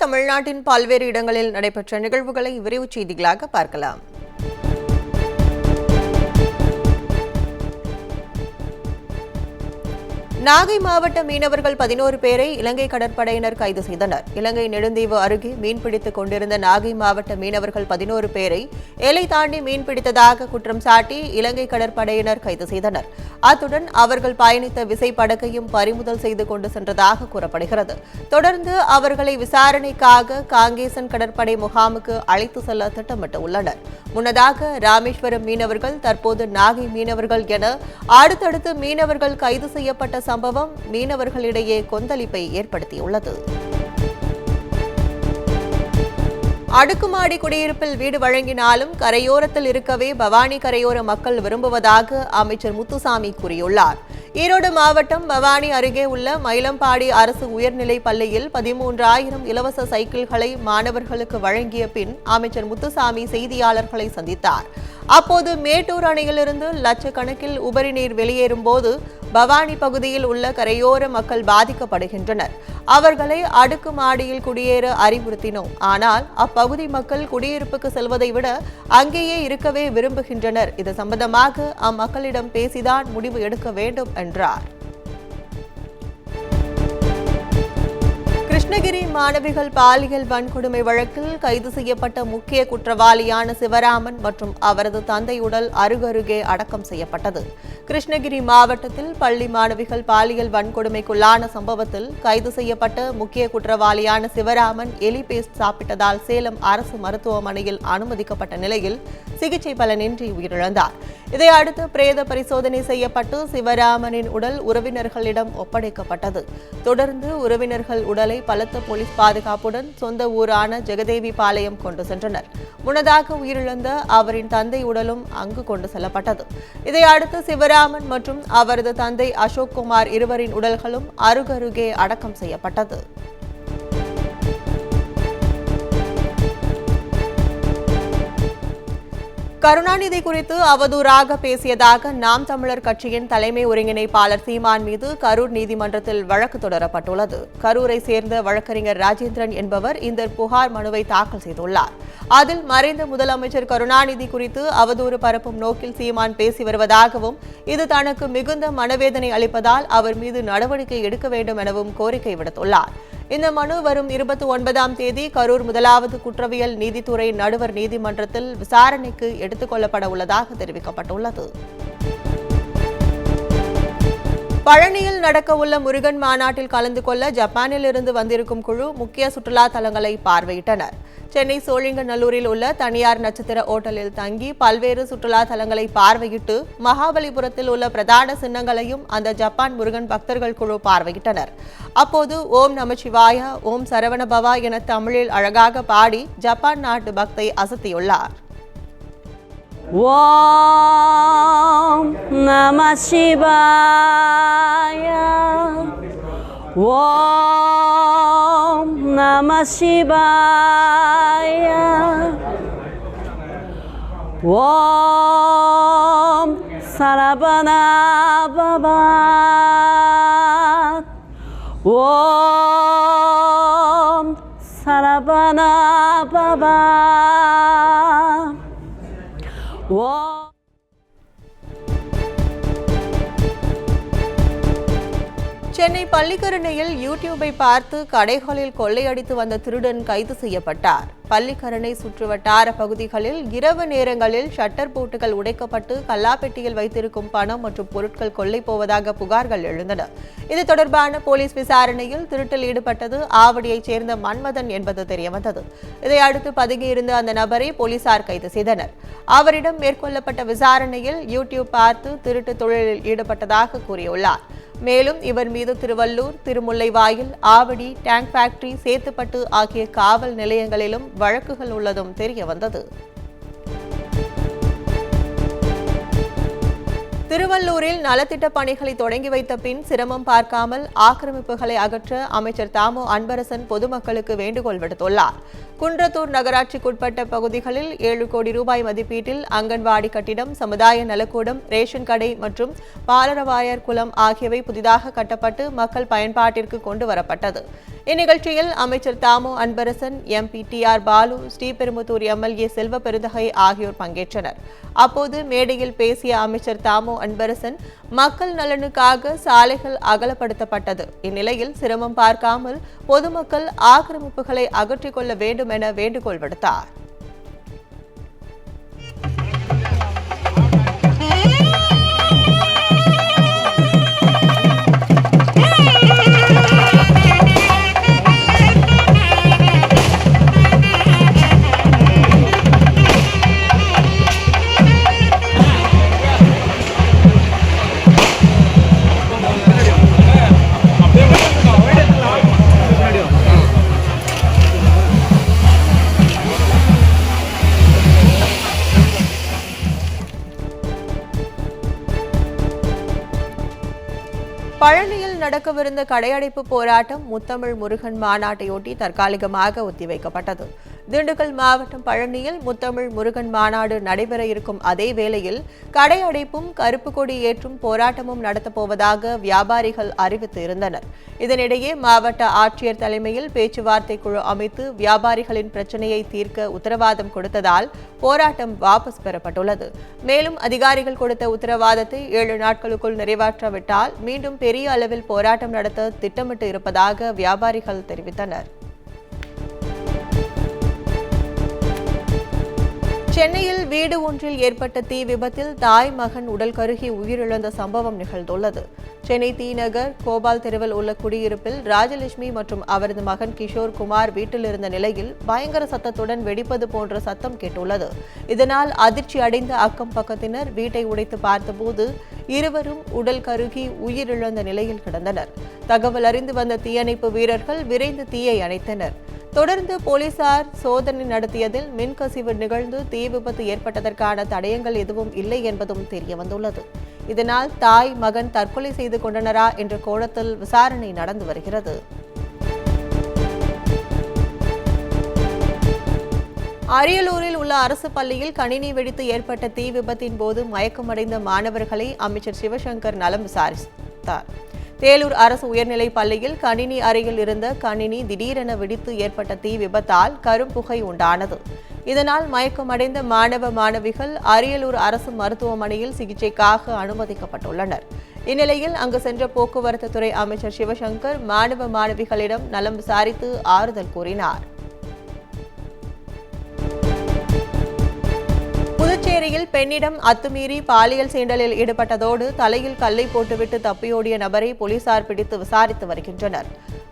தமிழ்நாட்டின் பல்வேறு இடங்களில் நடைபெற்ற நிகழ்வுகளை விரைவுச் செய்திகளாக பார்க்கலாம். நாகை மாவட்ட மீனவர்கள் 11 பேரை இலங்கை கடற்படையினர் கைது செய்தனர். இலங்கை நெடுந்தீவு அருகே மீன்பிடித்துக் கொண்டிருந்த நாகை மாவட்ட மீனவர்கள் 11 பேரை எல்லை தாண்டி மீன்பிடித்ததாக குற்றம் சாட்டி இலங்கை கடற்படையினர் கைது செய்தனர். அத்துடன் அவர்கள் பயணித்த விசைப்படகையும் பறிமுதல் செய்து கொண்டு சென்றதாக கூறப்படுகிறது. தொடர்ந்து அவர்களை விசாரணைக்காக காங்கேசன் கடற்படை முகாமுக்கு அழைத்து செல்ல திட்டமிட்டுள்ளனர். முன்னதாக ராமேஸ்வரம் மீனவர்கள், தற்போது நாகை மீனவர்கள் என அடுத்தடுத்து மீனவர்கள் கைது செய்யப்பட்ட சம்பவம் மீனவர்களிடையே கொந்தளிப்பை ஏற்படுத்தியுள்ளது. அடுக்குமாடி குடியிருப்பில் வீடு வழங்கினாலும் கரையோரத்தில் இருக்கவே பவானி கரையோர மக்கள் விரும்புவதாக அமைச்சர் முத்துசாமி கூறியுள்ளார். ஈரோடு மாவட்டம் பவானி அருகே உள்ள மயிலம்பாடி அரசு உயர்நிலைப் பள்ளியில் 13,000 இலவச சைக்கிள்களை மாணவர்களுக்கு வழங்கிய பின் அமைச்சர் முத்துசாமி செய்தியாளர்களை சந்தித்தார். அப்போது மேட்டூர் அணையிலிருந்து லட்சக்கணக்கில் உபரி நீர் வெளியேறும் போது பவானி பகுதியில் உள்ள கரையோர மக்கள் பாதிக்கப்படுகின்றனர். அவர்களை அடுக்குமாடியில் குடியேற அறிவுறுத்தினோம். ஆனால் அப்பகுதி மக்கள் குடியிருப்புக்கு செல்வதை விட அங்கேயே இருக்கவே விரும்புகின்றனர். இது சம்பந்தமாக அம்மக்களிடம் பேசிதான் முடிவு எடுக்க வேண்டும் என்றார். கிருஷ்ணகிரி மாணவிகள் பாலியல் வன்கொடுமை வழக்கில் கைது செய்யப்பட்ட முக்கிய குற்றவாளியான சிவராமன் மற்றும் அவரது தந்தை உடல் அருகருகே அடக்கம் செய்யப்பட்டது. கிருஷ்ணகிரி மாவட்டத்தில் பள்ளி மாணவிகள் பாலியல் வன்கொடுமைக்குள்ளான சம்பவத்தில் கைது செய்யப்பட்ட முக்கிய குற்றவாளியான சிவராமன் எலி பேஸ்ட் சாப்பிட்டதால் சேலம் அரசு மருத்துவமனையில் அனுமதிக்கப்பட்ட நிலையில் சிகிச்சை பலனின்றி உயிரிழந்தார். இதையடுத்து பிரேத பரிசோதனை செய்யப்பட்டு சிவராமனின் உடல் உறவினர்களிடம் ஒப்படைக்கப்பட்டது. தொடர்ந்து உறவினர்கள் உடலை பலத்த போலீஸ் பாதுகாப்புடன் சொந்த ஊரான ஜெகதேவி பாளையம் கொண்டு சென்றனர். முன்னதாக உயிரிழந்த அவரின் தந்தை உடலும் அங்கு கொண்டு செல்லப்பட்டது. இதையடுத்து சிவராமன் மற்றும் அவரது தந்தை அசோக் குமார் இருவரின் உடல்களும் அருகருகே அடக்கம் செய்யப்பட்டது. கருணாநிதி குறித்து அவதூறாக பேசியதாக நாம் தமிழர் கட்சியின் தலைமை ஒருங்கிணைப்பாளர் சீமான் மீது கரூர் நீதிமன்றத்தில் வழக்கு தொடரப்பட்டுள்ளது. கரூரை சேர்ந்த வழக்கறிஞர் ராஜேந்திரன் என்பவர் இந்த புகார் மனுவை தாக்கல் செய்துள்ளார். அதில் மறைந்த முதலமைச்சர் கருணாநிதி குறித்து அவதூறு பரப்பும் நோக்கில் சீமான் பேசி வருவதாகவும், இது தனக்கு மிகுந்த மனவேதனை அளிப்பதால் அவர் மீது நடவடிக்கை எடுக்க வேண்டும் எனவும் கோரிக்கை விடுத்துள்ளார். இந்த மனு வரும் 29ஆம் தேதி கரூர் முதலாவது குற்றவியல் நீதித்துறை நடுவர் நீதிமன்றத்தில் விசாரணைக்கு எடுத்துக் கொள்ளப்பட உள்ளதாக தெரிவிக்கப்பட்டுள்ளது. பழனியில் நடக்கவுள்ள முருகன் மாநாட்டில் கலந்து கொள்ள ஜப்பானில் இருந்து வந்திருக்கும் குழு முக்கிய சுற்றுலா தலங்களை பார்வையிட்டனர். சென்னை சோழிங்கநல்லூரில் உள்ள தனியார் நட்சத்திர ஓட்டலில் தங்கி பல்வேறு சுற்றுலா தலங்களை பார்வையிட்டு மகாபலிபுரத்தில் உள்ள பிரதான சின்னங்களையும் அந்த ஜப்பான் முருகன் பக்தர்கள் குழு பார்வையிட்டனர். அப்போது ஓம் நமசிவாய, ஓம் சரவணபவா என தமிழில் அழகாக பாடி ஜப்பான் நாட்டு பக்தை அசத்தியுள்ளார். ஓம் நம சிவாய, ஓம் நம சிவாய, ஓம் சரவணபவா, ஓம் சரவணபவா, சென்னை பள்ளிக்கரணையில் யூடியூபை பார்த்து கடைகளில் கொள்ளையடித்து வந்த திருடன் கைது செய்யப்பட்டார். பள்ளிக்கரணை சுற்றுவட்டார பகுதிகளில் இரவு நேரங்களில் ஷட்டர் பூட்டுகள் உடைக்கப்பட்டு கல்லாப்பெட்டியில் வைத்திருக்கும் பணம் மற்றும் பொருட்கள் கொள்ளை போவதாக புகார்கள் எழுந்தன. இது தொடர்பான போலீஸ் விசாரணையில் திருட்டில் ஈடுபட்டது ஆவடியைச் சேர்ந்த மன்மதன் என்பது தெரியவந்தது. இதையடுத்து பதுங்கியிருந்த அந்த நபரை போலீசார் கைது செய்தனர். அவரிடம் மேற்கொள்ளப்பட்ட விசாரணையில் யூடியூப் பார்த்து திருட்டு தொழிலில் ஈடுபட்டதாக கூறியுள்ளார். மேலும் இவர் மீது திருவள்ளூர், திருமுல்லைவாயில், ஆவடி, டேங்க் ஃபேக்டரி, சேத்துப்பட்டு ஆகிய காவல் நிலையங்களிலும் வழக்குகள் உள்ளதும் தெரியவந்தது. திருவள்ளூரில் நலத்திட்ட பணிகளை தொடங்கி வைத்த பின் சிரமம் பார்க்காமல் ஆக்கிரமிப்புகளை அகற்ற அமைச்சர் தாமோ அன்பரசன் பொதுமக்களுக்கு வேண்டுகோள் விடுத்துள்ளார். குன்றத்தூர் நகராட்சிக்குட்பட்ட பகுதிகளில் 7 கோடி ரூபாய் மதிப்பீட்டில் அங்கன்வாடி கட்டிடம், சமுதாய நலக்கூடம், ரேஷன் கடை மற்றும் பாலரவாயர் குளம் ஆகியவை புதிதாக கட்டப்பட்டு மக்கள் பயன்பாட்டிற்கு கொண்டு வரப்பட்டது. இந்நிகழ்ச்சியில் அமைச்சர் தாமோ Anbarasan, MP TR Balu, Sriperumbudur MLA Selva Perunthagai ஆகியோர் பங்கேற்றனர். அப்போது மேடையில் பேசிய அமைச்சர் தாமோ அன்பரசன், மக்கள் நலனுக்காக சாலைகள் அகலப்படுத்தப்பட்டது. இந்நிலையில் சிரமம் பார்க்காமல் பொதுமக்கள் ஆக்கிரமிப்புகளை அகற்றிக் கொள்ள வேண்டும் என வேண்டுகோள் விடுத்தார். பழனியில் நடக்கவிருந்த கடையடைப்பு போராட்டம் முத்தமிழ் முருகன் மாநாட்டையொட்டி தற்காலிகமாக ஒத்திவைக்கப்பட்டது. திண்டுக்கல் மாவட்டம் பழனியில் முத்தமிழ் முருகன் மாநாடு நடைபெற இருக்கும் அதே வேளையில் கடையடைப்பும் கருப்பு கொடி ஏற்றும் போராட்டமும் நடத்தப்போவதாக வியாபாரிகள் அறிவித்து இருந்தனர். இதனிடையே மாவட்ட ஆட்சியர் தலைமையில் பேச்சுவார்த்தை குழு அமைத்து வியாபாரிகளின் பிரச்சினையை தீர்க்க உத்தரவாதம் கொடுத்ததால் போராட்டம் வாபஸ் பெறப்பட்டுள்ளது. மேலும் அதிகாரிகள் கொடுத்த உத்தரவாதத்தை 7 நாட்களுக்குள் நிறைவேற்றாவிட்டால் மீண்டும் பெரிய அளவில் போராட்டம் நடத்த திட்டமிட்டு இருப்பதாக வியாபாரிகள் தெரிவித்தனர். சென்னையில் வீடு ஒன்றில் ஏற்பட்ட தீ விபத்தில் தாய் மகன் உடல் கருகி உயிரிழந்த சம்பவம் நிகழ்ந்துள்ளது. சென்னை தீநகர் கோபால் தெருவில் உள்ள குடியிருப்பில் ராஜலட்சுமி மற்றும் அவரது மகன் கிஷோர் குமார் வீட்டில் இருந்த நிலையில் பயங்கர சத்தத்துடன் வெடிப்பது போன்ற சத்தம் கேட்டுள்ளது. இதனால் அதிர்ச்சி அடைந்த அக்கம் பக்கத்தினர் வீட்டை உடைத்து பார்த்தபோது இருவரும் உடல் கருகி உயிரிழந்த நிலையில் கிடந்தனர். தகவல் அறிந்து வந்த தீயணைப்பு வீரர்கள் விரைந்து தீயை அணைத்தனர். தொடர்ந்து போலீசார் சோதனை நடத்தியதில் மின்கசிவு நிகழ்ந்து தீ விபத்து ஏற்பட்டதற்கான தடயங்கள் எதுவும் இல்லை என்பதும் தெரியவந்துள்ளது. இதனால் தாய் மகன் தற்கொலை செய்து கொண்டனரா என்ற கோணத்தில் விசாரணை நடந்து வருகிறது. அரியலூரில் உள்ள அரசு பள்ளியில் கணினி வெடித்து ஏற்பட்ட தீ விபத்தின் போது மயக்கமடைந்த மாணவர்களை அமைச்சர் சிவசங்கர் நலம் விசாரித்தார். தேலூர் அரசு உயர்நிலைப் பள்ளியில் கணினி அறையில் இருந்த கணினி திடீரென வெடித்து ஏற்பட்ட தீ விபத்தால் கரும்புகை உண்டானது. இதனால் மயக்கமடைந்த மாணவ மாணவிகள் அரியலூர் அரசு மருத்துவமனையில் சிகிச்சைக்காக அனுமதிக்கப்பட்டுள்ளனர். இந்நிலையில் அங்கு சென்ற போக்குவரத்து துறை அமைச்சர் சிவசங்கர் மாணவ மாணவிகளிடம் நலம் விசாரித்து ஆறுதல் கூறினார். புதுச்சேரியில் பெண்ணிடம் அத்துமீறி பாலியல் சீண்டலில் ஈடுபட்டதோடு தலையில் கல்லை போட்டுவிட்டு தப்பியோடிய நபரை போலீசார் பிடித்து விசாரித்து வருகின்றனர்.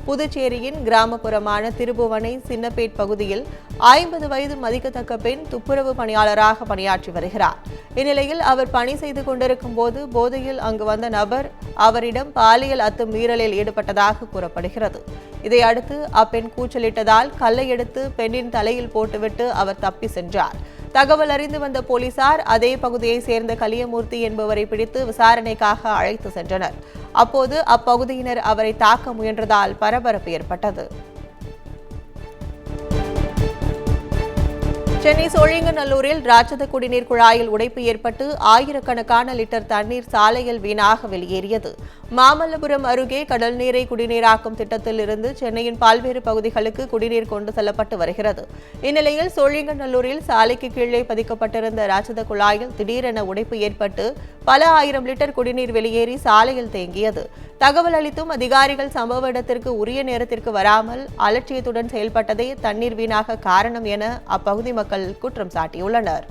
புதுச்சேரியின் கிராமப்புறமான திருபுவனை சின்னப்பேட் பகுதியில் 50 வயது மதிக்கத்தக்க பெண் துப்புரவு பணியாளராக பணியாற்றி வருகிறார். இந்நிலையில் அவர் பணி செய்து கொண்டிருக்கும் போது போதையில் அங்கு வந்த நபர் அவரிடம் பாலியல் அத்துமீறலில் ஈடுபட்டதாக கூறப்படுகிறது. இதையடுத்து அப்பெண் கூச்சலிட்டதால் கல்லை எடுத்து பெண்ணின் தலையில் போட்டுவிட்டு அவர் தப்பி சென்றார். தகவல் அறிந்து வந்த போலீசார் அதே பகுதியைச் சேர்ந்த கலியமூர்த்தி என்பவரை பிடித்து விசாரணைக்காக அழைத்து சென்றனர். அப்போது அப்பகுதியினர் அவரை தாக்க முயன்றதால் பரபரப்பு ஏற்பட்டது. சென்னை சோழிங்கநல்லூரில் ராட்சத குடிநீர் குழாயில் உடைப்பு ஏற்பட்டு ஆயிரக்கணக்கான லிட்டர் தண்ணீர் சாலையில் வீணாக வெளியேறியது. மாமல்லபுரம் அருகே கடல் நீரை குடிநீராக்கும் திட்டத்தில் இருந்து சென்னையின் பல்வேறு பகுதிகளுக்கு குடிநீர் கொண்டு செல்லப்பட்டு வருகிறது. இந்நிலையில் சோழிங்கநல்லூரில் சாலைக்கு கீழே பதிக்கப்பட்டிருந்த ராட்சத குழாயில் திடீரென உடைப்பு ஏற்பட்டு பல ஆயிரம் லிட்டர் குடிநீர் வெளியேறி சாலையில் தேங்கியது. தகவல் அளித்தும் அதிகாரிகள் சம்பவ இடத்திற்கு உரிய நேரத்திற்கு வராமல் அலட்சியத்துடன் செயல்பட்டதே தண்ணீர் வீணாக காரணம் என அப்பகுதி மக்கள் குற்றம் சாட்டியுள்ளனர்.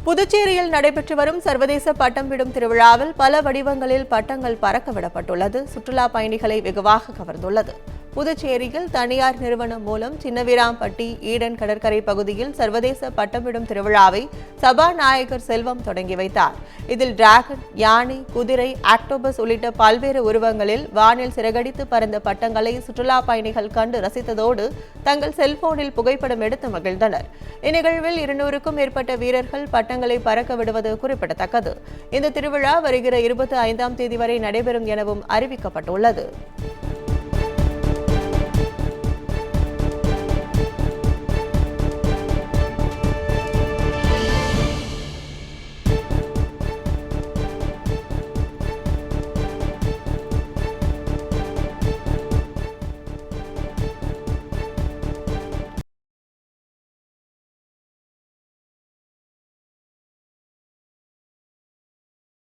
புதுச்சேரியில் நடைபெற்று வரும் சர்வதேச பட்டம் விடும் திருவிழாவில் பல வடிவங்களில் பட்டங்கள் பறக்க விடப்பட்டுள்ளது. சுற்றுலா பயணிகளை வெகுவாக கவர்ந்துள்ளது. புதுச்சேரியில் தனியார் நிறுவனம் மூலம் சின்னவீராம்பட்டி ஈடன் கடற்கரை பகுதியில் சர்வதேச பட்டமிடும் திருவிழாவை சபாநாயகர் செல்வம் தொடங்கி வைத்தார். இதில் டிராகன், யானை, குதிரை, ஆக்டோபஸ் உள்ளிட்ட பல்வேறு உருவங்களில் வானில் சிறகடித்து பறந்த பட்டங்களை சுற்றுலா பயணிகள் கண்டு ரசித்ததோடு தங்கள் செல்போனில் புகைப்படம் எடுத்து மகிழ்ந்தனர். இந்நிகழ்வில் 200க்கும் மேற்பட்ட வீரர்கள் பட்டங்களை பறக்க விடுவது குறிப்பிடத்தக்கது. இந்த திருவிழா வருகிற 25ஆம் தேதி வரை நடைபெறும் எனவும் அறிவிக்கப்பட்டுள்ளது.